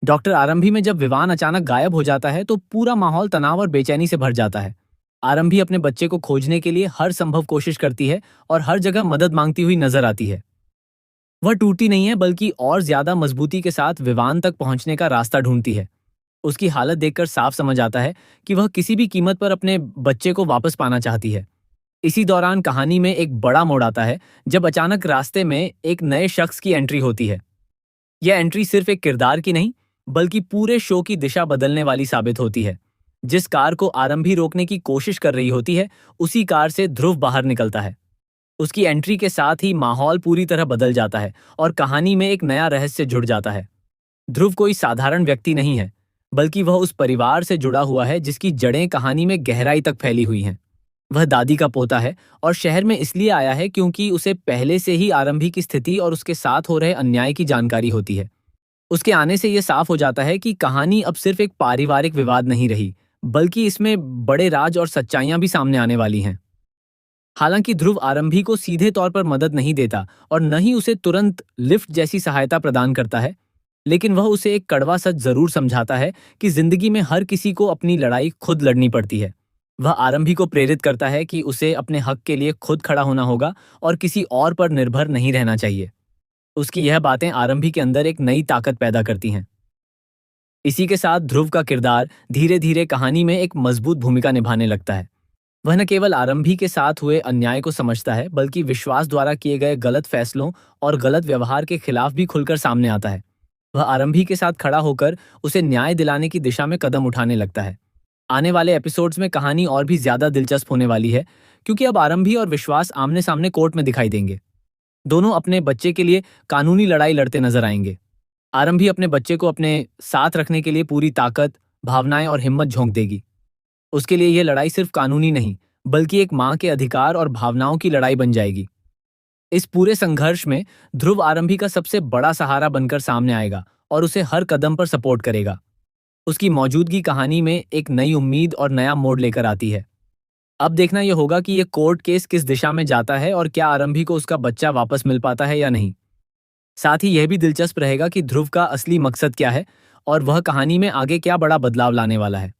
Doctor आरंभी में जब विवान अचानक गायब हो जाता है तो पूरा माहौल तनाव और बेचैनी से भर जाता है। आरंभी अपने बच्चे को खोजने के लिए हर संभव कोशिश करती है और हर जगह मदद मांगती हुई नजर आती है। वह टूटती नहीं है बल्कि और ज्यादा मजबूती के साथ विवान तक पहुंचने का रास्ता ढूंढती है। उसकी हालत देखकर साफ समझ आता है कि वह किसी भी कीमत पर अपने बच्चे को वापस पाना चाहती है। इसी दौरान कहानी में एक बड़ा मोड़ आता है जब अचानक रास्ते में एक नए शख्स की एंट्री होती है। यह एंट्री सिर्फ एक किरदार की नहीं बल्कि पूरे शो की दिशा बदलने वाली साबित होती है। जिस कार को आरंभी रोकने की कोशिश कर रही होती है उसी कार से ध्रुव बाहर निकलता है। उसकी एंट्री के साथ ही माहौल पूरी तरह बदल जाता है और कहानी में एक नया रहस्य जुड़ जाता है। ध्रुव कोई साधारण व्यक्ति नहीं है, बल्कि वह उस परिवार से जुड़ा हुआ है जिसकी जड़ें कहानी में गहराई तक फैली हुई हैं। वह दादी का पोता है और शहर में इसलिए आया है क्योंकि उसे पहले से ही आरंभी की स्थिति और उसके साथ हो रहे अन्याय की जानकारी होती है। उसके आने से यह साफ हो जाता है कि कहानी अब सिर्फ एक पारिवारिक विवाद नहीं रही, बल्कि इसमें बड़े राज और सच्चाइयां भी सामने आने वाली हैं। हालांकि ध्रुव आरंभी को सीधे तौर पर मदद नहीं देता और न ही उसे तुरंत लिफ्ट जैसी सहायता प्रदान करता है, लेकिन वह उसे एक कड़वा सच जरूर समझाता है कि जिंदगी में हर किसी को अपनी लड़ाई खुद लड़नी पड़ती है। वह आरंभी को प्रेरित करता है कि उसे अपने हक के लिए खुद खड़ा होना होगा और किसी और पर निर्भर नहीं रहना चाहिए। उसकी यह बातें आरंभी के अंदर एक नई ताकत पैदा करती हैं। इसी के साथ ध्रुव का किरदार धीरे धीरे कहानी में एक मजबूत भूमिका निभाने लगता है। वह न केवल आरंभी के साथ हुए अन्याय को समझता है बल्कि विश्वास द्वारा किए गए गलत फैसलों और गलत व्यवहार के खिलाफ भी खुलकर सामने आता है। वह आरंभी के साथ खड़ा होकर उसे न्याय दिलाने की दिशा में कदम उठाने लगता है। आने वाले एपिसोड्स में कहानी और भी ज्यादा दिलचस्प होने वाली है, क्योंकि अब आरंभी और विश्वास आमने सामने कोर्ट में दिखाई देंगे। दोनों अपने बच्चे के लिए कानूनी लड़ाई लड़ते नजर आएंगे। आरंभी अपने बच्चे को अपने साथ रखने के लिए पूरी ताकत, भावनाएं और हिम्मत झोंक देगी। उसके लिए यह लड़ाई सिर्फ कानूनी नहीं, बल्कि एक मां के अधिकार और भावनाओं की लड़ाई बन जाएगी। इस पूरे संघर्ष में ध्रुव आरंभी का सबसे बड़ा सहारा बनकर सामने आएगा और उसे हर कदम पर सपोर्ट करेगा। उसकी मौजूदगी कहानी में एक नई उम्मीद और नया मोड़ लेकर आती है। अब देखना यह होगा कि यह कोर्ट केस किस दिशा में जाता है और क्या आरंभी को उसका बच्चा वापस मिल पाता है या नहीं। साथ ही यह भी दिलचस्प रहेगा कि ध्रुव का असली मकसद क्या है और वह कहानी में आगे क्या बड़ा बदलाव लाने वाला है।